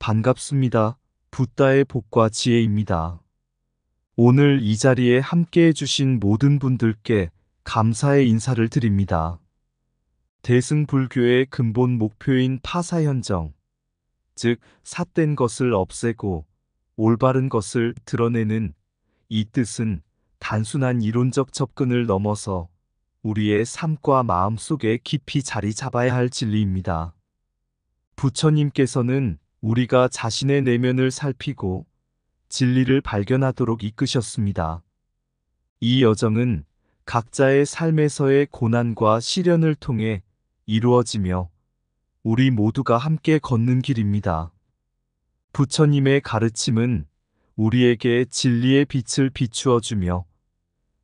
반갑습니다. 붓다의 복과 지혜입니다. 오늘 이 자리에 함께 해주신 모든 분들께 감사의 인사를 드립니다. 대승불교의 근본 목표인 파사현정, 즉 삿된 것을 없애고 올바른 것을 드러내는 이 뜻은 단순한 이론적 접근을 넘어서 우리의 삶과 마음 속에 깊이 자리 잡아야 할 진리입니다. 부처님께서는 우리가 자신의 내면을 살피고 진리를 발견하도록 이끄셨습니다. 이 여정은 각자의 삶에서의 고난과 시련을 통해 이루어지며 우리 모두가 함께 걷는 길입니다. 부처님의 가르침은 우리에게 진리의 빛을 비추어 주며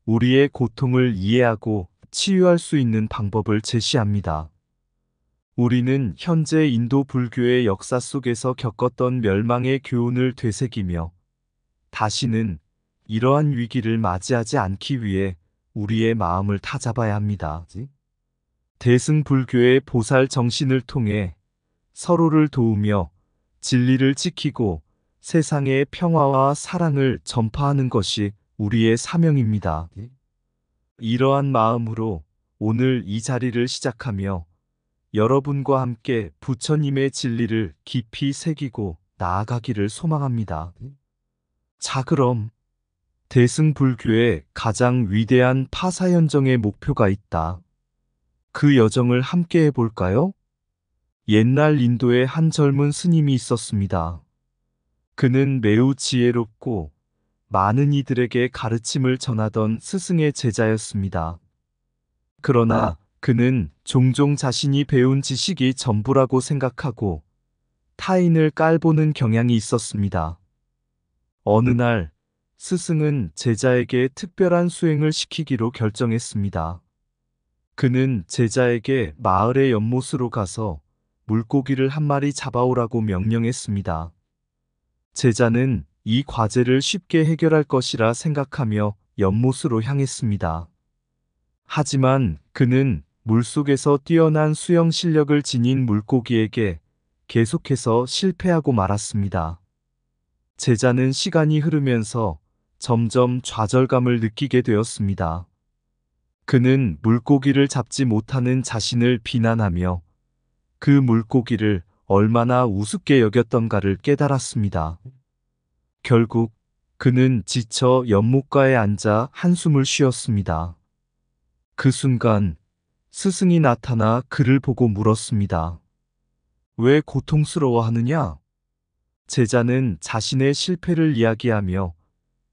우리의 고통을 이해하고 치유할 수 있는 방법을 제시합니다. 우리는 현재 인도 불교의 역사 속에서 겪었던 멸망의 교훈을 되새기며 다시는 이러한 위기를 맞이하지 않기 위해 우리의 마음을 다잡아야 합니다. 대승불교의 보살 정신을 통해 서로를 도우며 진리를 지키고 세상의 평화와 사랑을 전파하는 것이 우리의 사명입니다. 이러한 마음으로 오늘 이 자리를 시작하며 여러분과 함께 부처님의 진리를 깊이 새기고 나아가기를 소망합니다. 자, 그럼 대승불교의 가장 위대한 파사현정의 목표가 있다. 그 여정을 함께 해볼까요? 옛날 인도에 한 젊은 스님이 있었습니다. 그는 매우 지혜롭고 많은 이들에게 가르침을 전하던 스승의 제자였습니다. 그러나 그는 종종 자신이 배운 지식이 전부라고 생각하고 타인을 깔보는 경향이 있었습니다. 어느 날 스승은 제자에게 특별한 수행을 시키기로 결정했습니다. 그는 제자에게 마을의 연못으로 가서 물고기를 한 마리 잡아오라고 명령했습니다. 제자는 이 과제를 쉽게 해결할 것이라 생각하며 연못으로 향했습니다. 하지만 그는 물속에서 뛰어난 수영 실력을 지닌 물고기에게 계속해서 실패하고 말았습니다. 제자는 시간이 흐르면서 점점 좌절감을 느끼게 되었습니다. 그는 물고기를 잡지 못하는 자신을 비난하며 그 물고기를 얼마나 우습게 여겼던가를 깨달았습니다. 결국 그는 지쳐 연못가에 앉아 한숨을 쉬었습니다. 그 순간 스승이 나타나 그를 보고 물었습니다. 왜 고통스러워하느냐? 제자는 자신의 실패를 이야기하며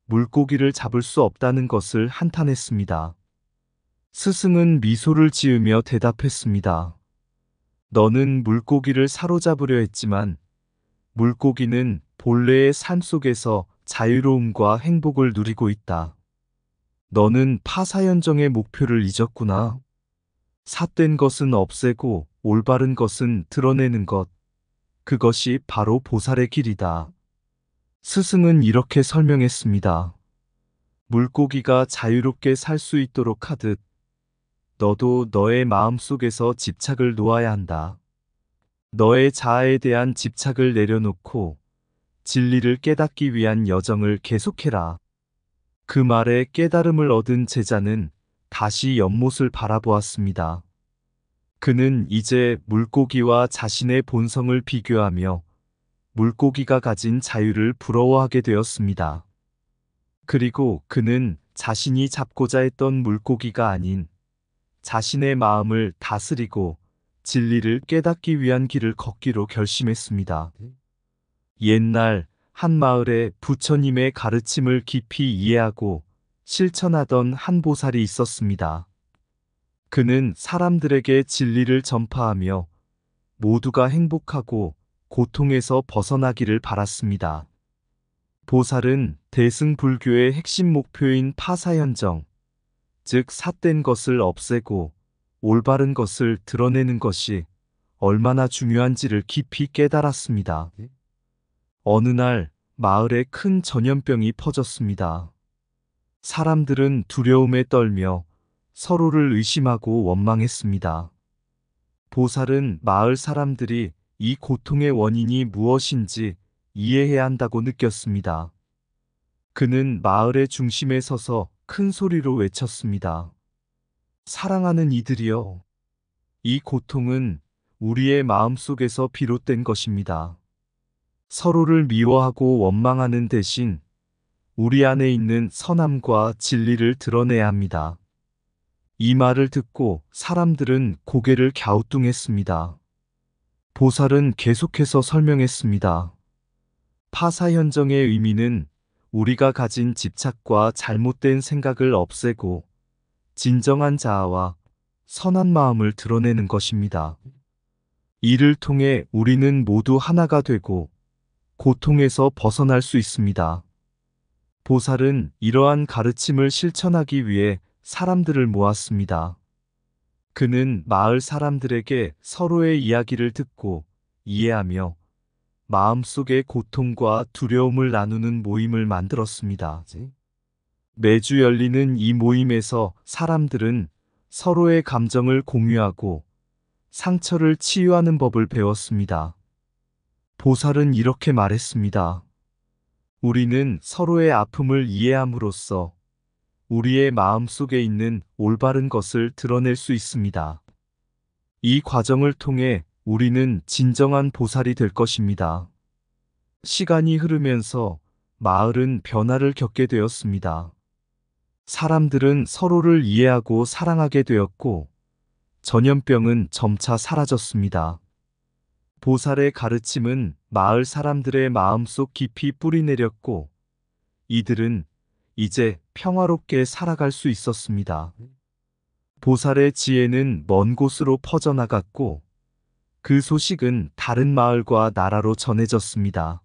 물고기를 잡을 수 없다는 것을 한탄했습니다. 스승은 미소를 지으며 대답했습니다. 너는 물고기를 사로잡으려 했지만 물고기는 본래의 삶 속에서 자유로움과 행복을 누리고 있다. 너는 파사현정의 목표를 잊었구나. 삿된 것은 없애고 올바른 것은 드러내는 것. 그것이 바로 보살의 길이다. 스승은 이렇게 설명했습니다. 물고기가 자유롭게 살 수 있도록 하듯 너도 너의 마음속에서 집착을 놓아야 한다. 너의 자아에 대한 집착을 내려놓고 진리를 깨닫기 위한 여정을 계속해라. 그 말에 깨달음을 얻은 제자는 다시 연못을 바라보았습니다. 그는 이제 물고기와 자신의 본성을 비교하며 물고기가 가진 자유를 부러워하게 되었습니다. 그리고 그는 자신이 잡고자 했던 물고기가 아닌 자신의 마음을 다스리고 진리를 깨닫기 위한 길을 걷기로 결심했습니다. 옛날 한 마을에 부처님의 가르침을 깊이 이해하고 실천하던 한 보살이 있었습니다. 그는 사람들에게 진리를 전파하며 모두가 행복하고 고통에서 벗어나기를 바랐습니다. 보살은 대승불교의 핵심 목표인 파사현정, 즉 삿된 것을 없애고 올바른 것을 드러내는 것이 얼마나 중요한지를 깊이 깨달았습니다. 어느 날 마을에 큰 전염병이 퍼졌습니다. 사람들은 두려움에 떨며 서로를 의심하고 원망했습니다. 보살은 마을 사람들이 이 고통의 원인이 무엇인지 이해해야 한다고 느꼈습니다. 그는 마을의 중심에 서서 큰 소리로 외쳤습니다. 사랑하는 이들이여, 이 고통은 우리의 마음속에서 비롯된 것입니다. 서로를 미워하고 원망하는 대신 우리 안에 있는 선함과 진리를 드러내야 합니다. 이 말을 듣고 사람들은 고개를 갸우뚱했습니다. 보살은 계속해서 설명했습니다. 파사현정의 의미는 우리가 가진 집착과 잘못된 생각을 없애고 진정한 자아와 선한 마음을 드러내는 것입니다. 이를 통해 우리는 모두 하나가 되고 고통에서 벗어날 수 있습니다. 보살은 이러한 가르침을 실천하기 위해 사람들을 모았습니다. 그는 마을 사람들에게 서로의 이야기를 듣고 이해하며 마음속의 고통과 두려움을 나누는 모임을 만들었습니다. 매주 열리는 이 모임에서 사람들은 서로의 감정을 공유하고 상처를 치유하는 법을 배웠습니다. 보살은 이렇게 말했습니다. 우리는 서로의 아픔을 이해함으로써 우리의 마음 속에 있는 올바른 것을 드러낼 수 있습니다. 이 과정을 통해 우리는 진정한 보살이 될 것입니다. 시간이 흐르면서 마을은 변화를 겪게 되었습니다. 사람들은 서로를 이해하고 사랑하게 되었고, 전염병은 점차 사라졌습니다. 보살의 가르침은 마을 사람들의 마음속 깊이 뿌리내렸고, 이들은 이제 평화롭게 살아갈 수 있었습니다. 보살의 지혜는 먼 곳으로 퍼져나갔고, 그 소식은 다른 마을과 나라로 전해졌습니다.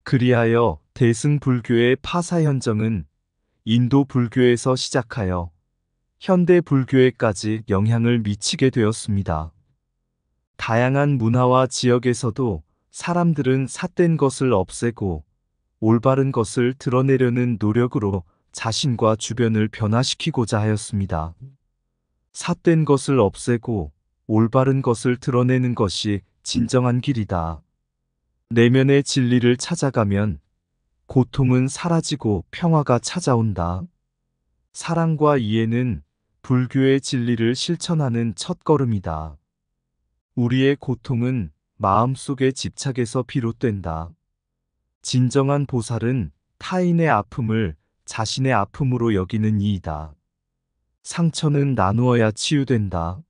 그리하여 대승불교의 파사현정은 인도 불교에서 시작하여 현대 불교에까지 영향을 미치게 되었습니다. 다양한 문화와 지역에서도 사람들은 삿된 것을 없애고 올바른 것을 드러내려는 노력으로 자신과 주변을 변화시키고자 하였습니다. 삿된 것을 없애고 올바른 것을 드러내는 것이 진정한 길이다. 내면의 진리를 찾아가면 고통은 사라지고 평화가 찾아온다. 사랑과 이해는 불교의 진리를 실천하는 첫걸음이다. 우리의 고통은 마음속의 집착에서 비롯된다. 진정한 보살은 타인의 아픔을 자신의 아픔으로 여기는 이이다. 상처는 나누어야 치유된다.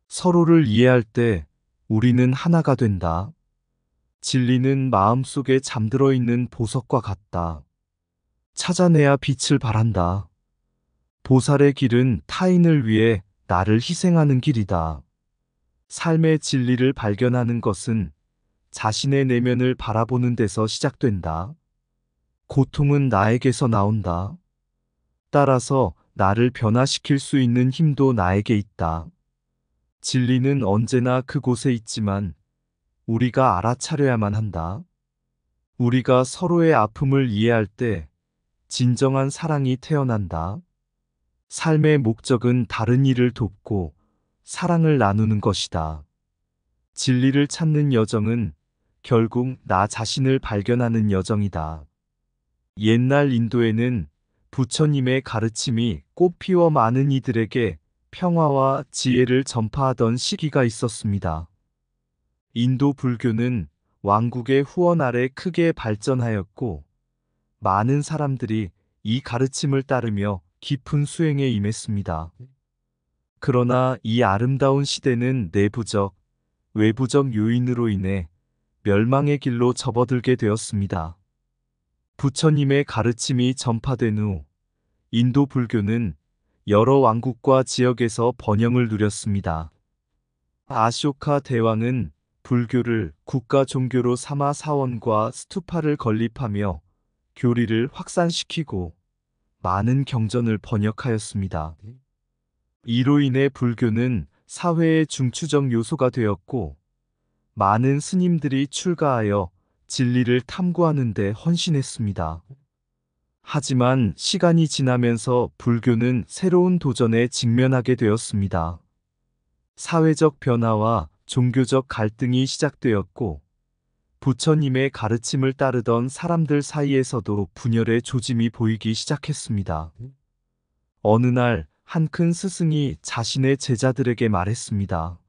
서로를 이해할 때 우리는 하나가 된다. 진리는 마음속에 잠들어 있는 보석과 같다. 찾아내야 빛을 발한다. 보살의 길은 타인을 위해 나를 희생하는 길이다. 삶의 진리를 발견하는 것은 자신의 내면을 바라보는 데서 시작된다. 고통은 나에게서 나온다. 따라서 나를 변화시킬 수 있는 힘도 나에게 있다. 진리는 언제나 그곳에 있지만 우리가 알아차려야만 한다. 우리가 서로의 아픔을 이해할 때 진정한 사랑이 태어난다. 삶의 목적은 다른 이를 돕고 사랑을 나누는 것이다. 진리를 찾는 여정은 결국 나 자신을 발견하는 여정이다. 옛날 인도에는 부처님의 가르침이 꽃피워 많은 이들에게 평화와 지혜를 전파하던 시기가 있었습니다. 인도 불교는 왕국의 후원 아래 크게 발전하였고, 많은 사람들이 이 가르침을 따르며 깊은 수행에 임했습니다. 그러나 이 아름다운 시대는 내부적, 외부적 요인으로 인해 멸망의 길로 접어들게 되었습니다. 부처님의 가르침이 전파된 후 인도 불교는 여러 왕국과 지역에서 번영을 누렸습니다. 아쇼카 대왕은 불교를 국가 종교로 삼아 사원과 스투파를 건립하며 교리를 확산시키고 많은 경전을 번역하였습니다. 이로 인해 불교는 사회의 중추적 요소가 되었고, 많은 스님들이 출가하여 진리를 탐구하는 데 헌신했습니다. 하지만 시간이 지나면서 불교는 새로운 도전에 직면하게 되었습니다. 사회적 변화와 종교적 갈등이 시작되었고, 부처님의 가르침을 따르던 사람들 사이에서도 분열의 조짐이 보이기 시작했습니다. 어느 날 한 큰 스승이 자신의 제자들에게 말했습니다.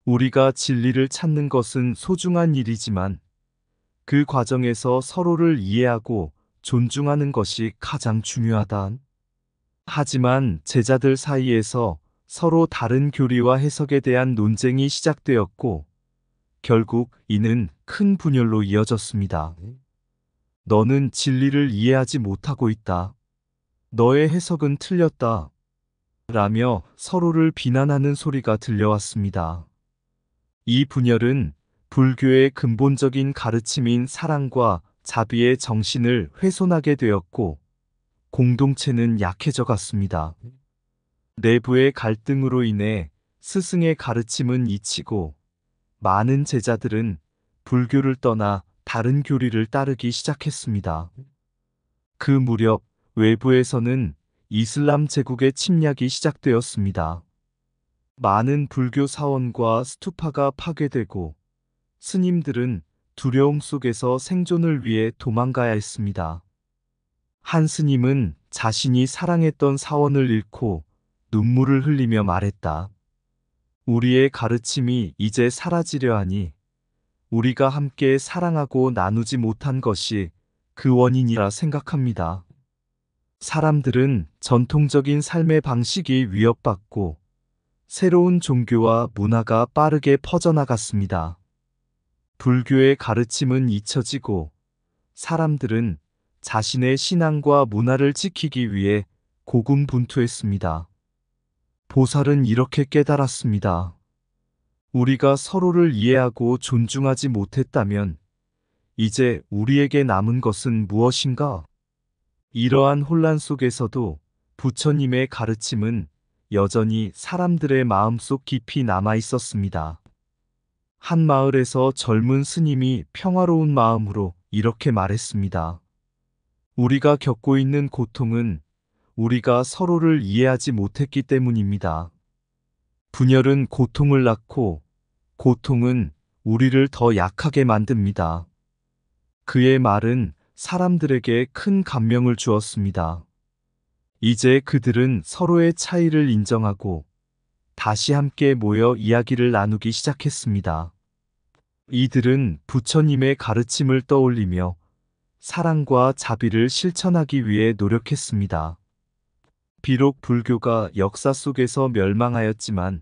우리가 진리를 찾는 것은 소중한 일이지만 그 과정에서 서로를 이해하고 존중하는 것이 가장 중요하다. 하지만 제자들 사이에서 서로 다른 교리와 해석에 대한 논쟁이 시작되었고, 결국 이는 큰 분열로 이어졌습니다. 너는 진리를 이해하지 못하고 있다. 너의 해석은 틀렸다. 라며 서로를 비난하는 소리가 들려왔습니다. 이 분열은 불교의 근본적인 가르침인 사랑과 자비의 정신을 훼손하게 되었고, 공동체는 약해져 갔습니다. 내부의 갈등으로 인해 스승의 가르침은 잊히고, 많은 제자들은 불교를 떠나 다른 교리를 따르기 시작했습니다. 그 무렵 외부에서는 이슬람 제국의 침략이 시작되었습니다. 많은 불교 사원과 스투파가 파괴되고, 스님들은 두려움 속에서 생존을 위해 도망가야 했습니다. 한 스님은 자신이 사랑했던 사원을 잃고 눈물을 흘리며 말했다. 우리의 가르침이 이제 사라지려 하니 우리가 함께 사랑하고 나누지 못한 것이 그 원인이라 생각합니다. 사람들은 전통적인 삶의 방식이 위협받고 새로운 종교와 문화가 빠르게 퍼져나갔습니다. 불교의 가르침은 잊혀지고 사람들은 자신의 신앙과 문화를 지키기 위해 고군분투했습니다. 보살은 이렇게 깨달았습니다. 우리가 서로를 이해하고 존중하지 못했다면 이제 우리에게 남은 것은 무엇인가? 이러한 혼란 속에서도 부처님의 가르침은 여전히 사람들의 마음속 깊이 남아 있었습니다. 한 마을에서 젊은 스님이 평화로운 마음으로 이렇게 말했습니다. 우리가 겪고 있는 고통은 우리가 서로를 이해하지 못했기 때문입니다. 분열은 고통을 낳고 고통은 우리를 더 약하게 만듭니다. 그의 말은 사람들에게 큰 감명을 주었습니다. 이제 그들은 서로의 차이를 인정하고 다시 함께 모여 이야기를 나누기 시작했습니다. 이들은 부처님의 가르침을 떠올리며 사랑과 자비를 실천하기 위해 노력했습니다. 비록 불교가 역사 속에서 멸망하였지만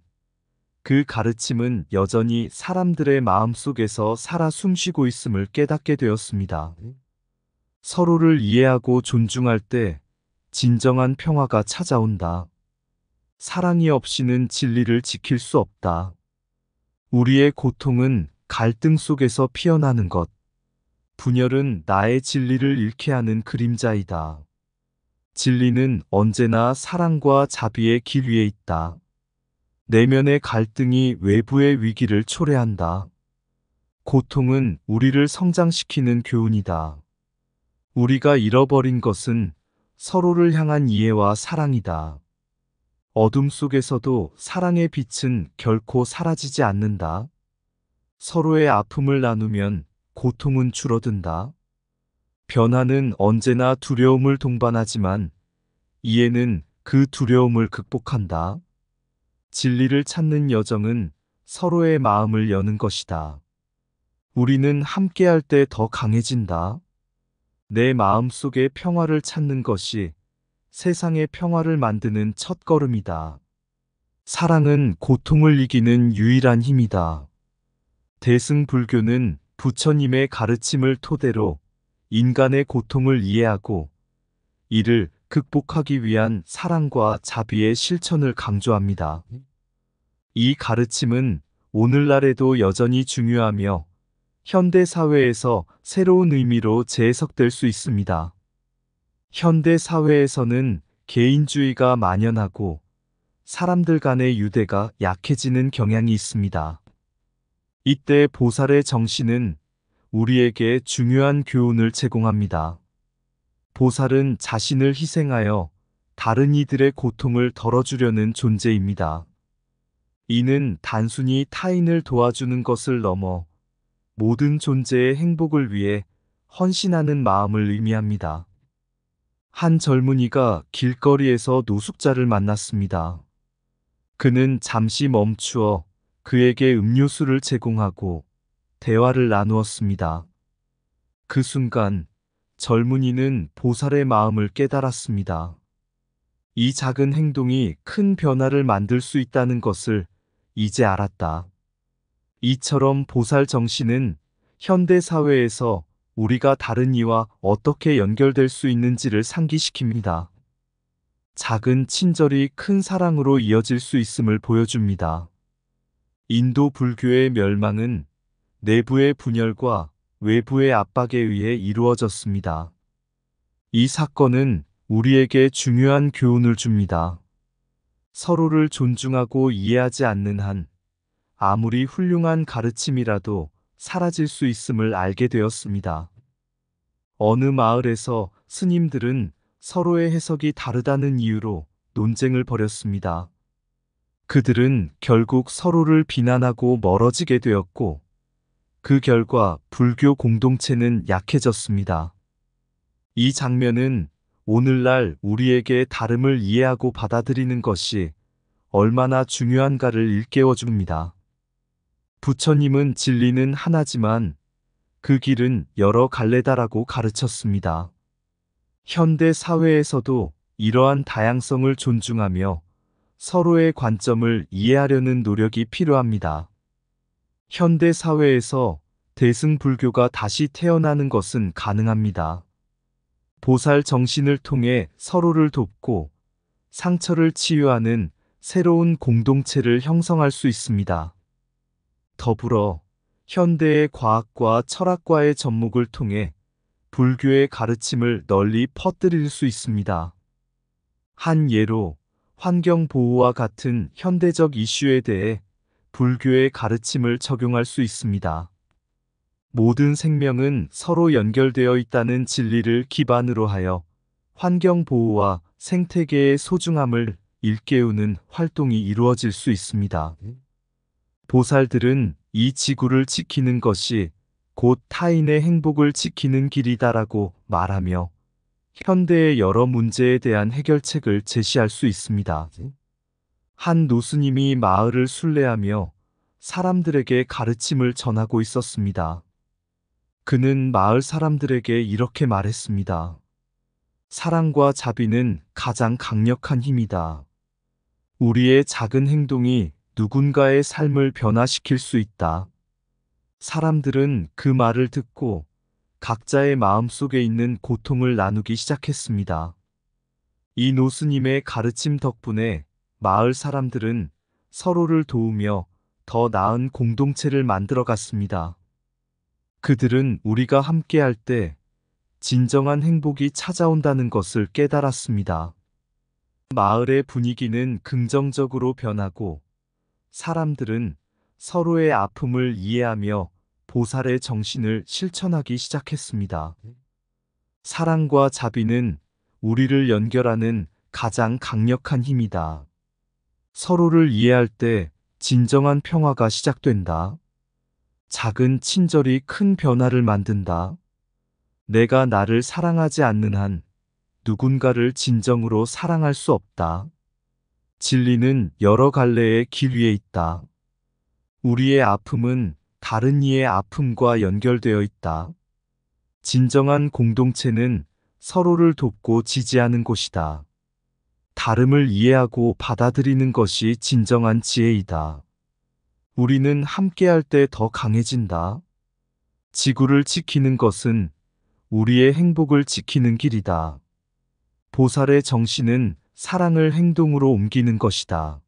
그 가르침은 여전히 사람들의 마음 속에서 살아 숨쉬고 있음을 깨닫게 되었습니다. 서로를 이해하고 존중할 때 진정한 평화가 찾아온다. 사랑이 없이는 진리를 지킬 수 없다. 우리의 고통은 갈등 속에서 피어나는 것. 분열은 나의 진리를 잃게 하는 그림자이다. 진리는 언제나 사랑과 자비의 길 위에 있다. 내면의 갈등이 외부의 위기를 초래한다. 고통은 우리를 성장시키는 교훈이다. 우리가 잃어버린 것은 서로를 향한 이해와 사랑이다. 어둠 속에서도 사랑의 빛은 결코 사라지지 않는다. 서로의 아픔을 나누면 고통은 줄어든다. 변화는 언제나 두려움을 동반하지만 이해는 그 두려움을 극복한다. 진리를 찾는 여정은 서로의 마음을 여는 것이다. 우리는 함께할 때 더 강해진다. 내 마음 속의 평화를 찾는 것이 세상의 평화를 만드는 첫걸음이다. 사랑은 고통을 이기는 유일한 힘이다. 대승불교는 부처님의 가르침을 토대로 인간의 고통을 이해하고 이를 극복하기 위한 사랑과 자비의 실천을 강조합니다. 이 가르침은 오늘날에도 여전히 중요하며 현대 사회에서 새로운 의미로 재해석될 수 있습니다. 현대 사회에서는 개인주의가 만연하고 사람들 간의 유대가 약해지는 경향이 있습니다. 이때 보살의 정신은 우리에게 중요한 교훈을 제공합니다. 보살은 자신을 희생하여 다른 이들의 고통을 덜어주려는 존재입니다. 이는 단순히 타인을 도와주는 것을 넘어 모든 존재의 행복을 위해 헌신하는 마음을 의미합니다. 한 젊은이가 길거리에서 노숙자를 만났습니다. 그는 잠시 멈추어 그에게 음료수를 제공하고 대화를 나누었습니다. 그 순간 젊은이는 보살의 마음을 깨달았습니다. 이 작은 행동이 큰 변화를 만들 수 있다는 것을 이제 알았다. 이처럼 보살 정신은 현대 사회에서 우리가 다른 이와 어떻게 연결될 수 있는지를 상기시킵니다. 작은 친절이 큰 사랑으로 이어질 수 있음을 보여줍니다. 인도 불교의 멸망은 내부의 분열과 외부의 압박에 의해 이루어졌습니다. 이 사건은 우리에게 중요한 교훈을 줍니다. 서로를 존중하고 이해하지 않는 한 아무리 훌륭한 가르침이라도 사라질 수 있음을 알게 되었습니다. 어느 마을에서 스님들은 서로의 해석이 다르다는 이유로 논쟁을 벌였습니다. 그들은 결국 서로를 비난하고 멀어지게 되었고, 그 결과 불교 공동체는 약해졌습니다. 이 장면은 오늘날 우리에게 다름을 이해하고 받아들이는 것이 얼마나 중요한가를 일깨워 줍니다. 부처님은 진리는 하나지만 그 길은 여러 갈래다라고 가르쳤습니다. 현대 사회에서도 이러한 다양성을 존중하며 서로의 관점을 이해하려는 노력이 필요합니다. 현대 사회에서 대승불교가 다시 태어나는 것은 가능합니다. 보살 정신을 통해 서로를 돕고 상처를 치유하는 새로운 공동체를 형성할 수 있습니다. 더불어 현대의 과학과 철학과의 접목을 통해 불교의 가르침을 널리 퍼뜨릴 수 있습니다. 한 예로 환경보호와 같은 현대적 이슈에 대해 불교의 가르침을 적용할 수 있습니다. 모든 생명은 서로 연결되어 있다는 진리를 기반으로 하여 환경보호와 생태계의 소중함을 일깨우는 활동이 이루어질 수 있습니다. 보살들은 이 지구를 지키는 것이 곧 타인의 행복을 지키는 길이다라고 말하며 현대의 여러 문제에 대한 해결책을 제시할 수 있습니다. 한 노스님이 마을을 순례하며 사람들에게 가르침을 전하고 있었습니다. 그는 마을 사람들에게 이렇게 말했습니다. 사랑과 자비는 가장 강력한 힘이다. 우리의 작은 행동이 누군가의 삶을 변화시킬 수 있다. 사람들은 그 말을 듣고 각자의 마음속에 있는 고통을 나누기 시작했습니다. 이 노스님의 가르침 덕분에 마을 사람들은 서로를 도우며 더 나은 공동체를 만들어 갔습니다. 그들은 우리가 함께할 때 진정한 행복이 찾아온다는 것을 깨달았습니다. 마을의 분위기는 긍정적으로 변하고 사람들은 서로의 아픔을 이해하며 보살의 정신을 실천하기 시작했습니다. 사랑과 자비는 우리를 연결하는 가장 강력한 힘이다. 서로를 이해할 때 진정한 평화가 시작된다. 작은 친절이 큰 변화를 만든다. 내가 나를 사랑하지 않는 한 누군가를 진정으로 사랑할 수 없다. 진리는 여러 갈래의 길 위에 있다. 우리의 아픔은 다른 이의 아픔과 연결되어 있다. 진정한 공동체는 서로를 돕고 지지하는 곳이다. 다름을 이해하고 받아들이는 것이 진정한 지혜이다. 우리는 함께할 때 더 강해진다. 지구를 지키는 것은 우리의 행복을 지키는 길이다. 보살의 정신은 사랑을 행동으로 옮기는 것이다.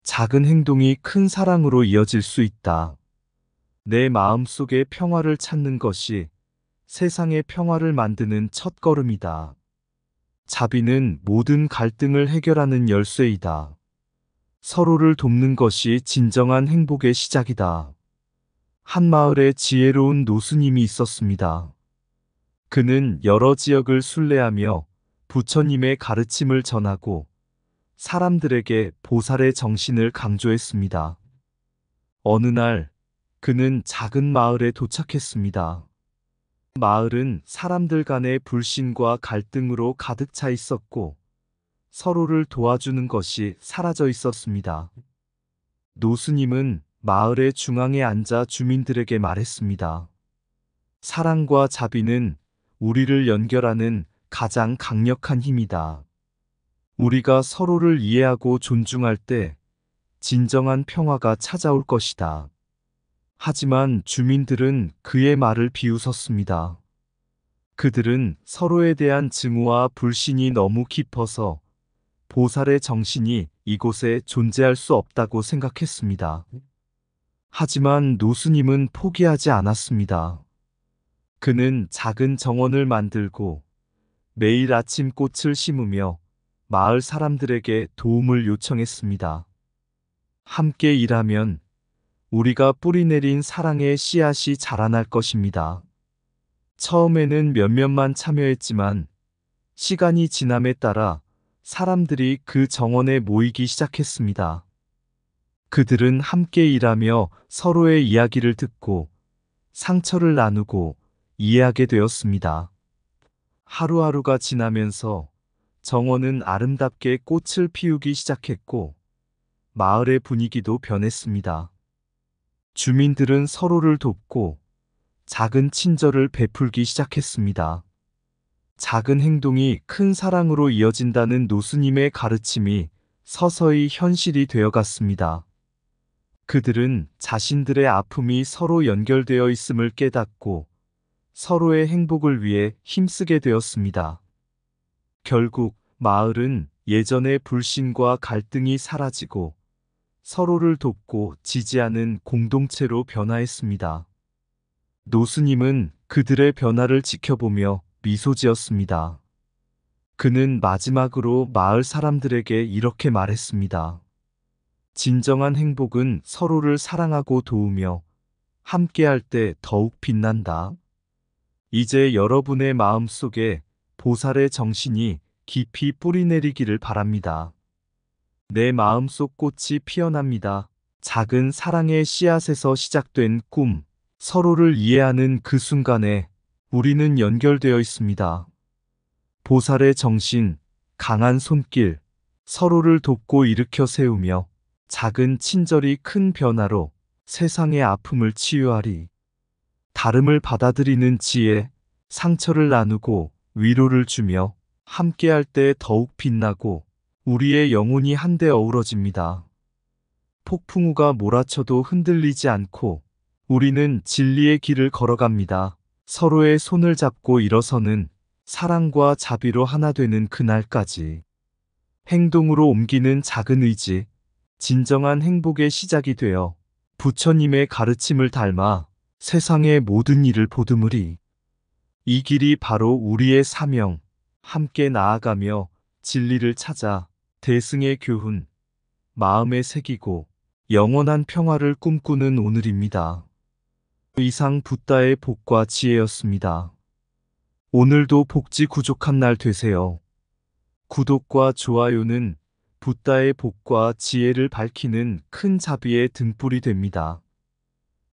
작은 행동이 큰 사랑으로 이어질 수 있다. 내 마음속의 평화를 찾는 것이 세상의 평화를 만드는 첫걸음이다. 자비는 모든 갈등을 해결하는 열쇠이다. 서로를 돕는 것이 진정한 행복의 시작이다. 한 마을에 지혜로운 노스님이 있었습니다. 그는 여러 지역을 순례하며 부처님의 가르침을 전하고 사람들에게 보살의 정신을 강조했습니다. 어느 날 그는 작은 마을에 도착했습니다. 마을은 사람들 간의 불신과 갈등으로 가득 차 있었고 서로를 도와주는 것이 사라져 있었습니다. 노스님은 마을의 중앙에 앉아 주민들에게 말했습니다. 사랑과 자비는 우리를 연결하는 가장 강력한 힘이다. 우리가 서로를 이해하고 존중할 때 진정한 평화가 찾아올 것이다. 하지만 주민들은 그의 말을 비웃었습니다. 그들은 서로에 대한 증오와 불신이 너무 깊어서 보살의 정신이 이곳에 존재할 수 없다고 생각했습니다. 하지만 노스님은 포기하지 않았습니다. 그는 작은 정원을 만들고 매일 아침 꽃을 심으며 마을 사람들에게 도움을 요청했습니다. 함께 일하면 우리가 뿌리내린 사랑의 씨앗이 자라날 것입니다. 처음에는 몇몇만 참여했지만 시간이 지남에 따라 사람들이 그 정원에 모이기 시작했습니다. 그들은 함께 일하며 서로의 이야기를 듣고 상처를 나누고 이해하게 되었습니다. 하루하루가 지나면서 정원은 아름답게 꽃을 피우기 시작했고 마을의 분위기도 변했습니다. 주민들은 서로를 돕고 작은 친절을 베풀기 시작했습니다. 작은 행동이 큰 사랑으로 이어진다는 노스님의 가르침이 서서히 현실이 되어갔습니다. 그들은 자신들의 아픔이 서로 연결되어 있음을 깨닫고 서로의 행복을 위해 힘쓰게 되었습니다. 결국 마을은 예전의 불신과 갈등이 사라지고 서로를 돕고 지지하는 공동체로 변화했습니다. 노스님은 그들의 변화를 지켜보며 미소 지었습니다. 그는 마지막으로 마을 사람들에게 이렇게 말했습니다. 진정한 행복은 서로를 사랑하고 도우며 함께할 때 더욱 빛난다. 이제 여러분의 마음속에 보살의 정신이 깊이 뿌리내리기를 바랍니다. 내 마음속 꽃이 피어납니다. 작은 사랑의 씨앗에서 시작된 꿈, 서로를 이해하는 그 순간에 우리는 연결되어 있습니다. 보살의 정신, 강한 손길, 서로를 돕고 일으켜 세우며 작은 친절이 큰 변화로 세상의 아픔을 치유하리. 다름을 받아들이는 지혜, 상처를 나누고 위로를 주며 함께할 때 더욱 빛나고 우리의 영혼이 한데 어우러집니다. 폭풍우가 몰아쳐도 흔들리지 않고 우리는 진리의 길을 걸어갑니다. 서로의 손을 잡고 일어서는 사랑과 자비로 하나 되는 그날까지. 행동으로 옮기는 작은 의지, 진정한 행복의 시작이 되어 부처님의 가르침을 닮아 세상의 모든 일을 보듬으리. 이 길이 바로 우리의 사명, 함께 나아가며 진리를 찾아 대승의 교훈, 마음에 새기고 영원한 평화를 꿈꾸는 오늘입니다. 이상 붓다의 복과 지혜였습니다. 오늘도 복지 구족한 날 되세요. 구독과 좋아요는 붓다의 복과 지혜를 밝히는 큰 자비의 등불이 됩니다.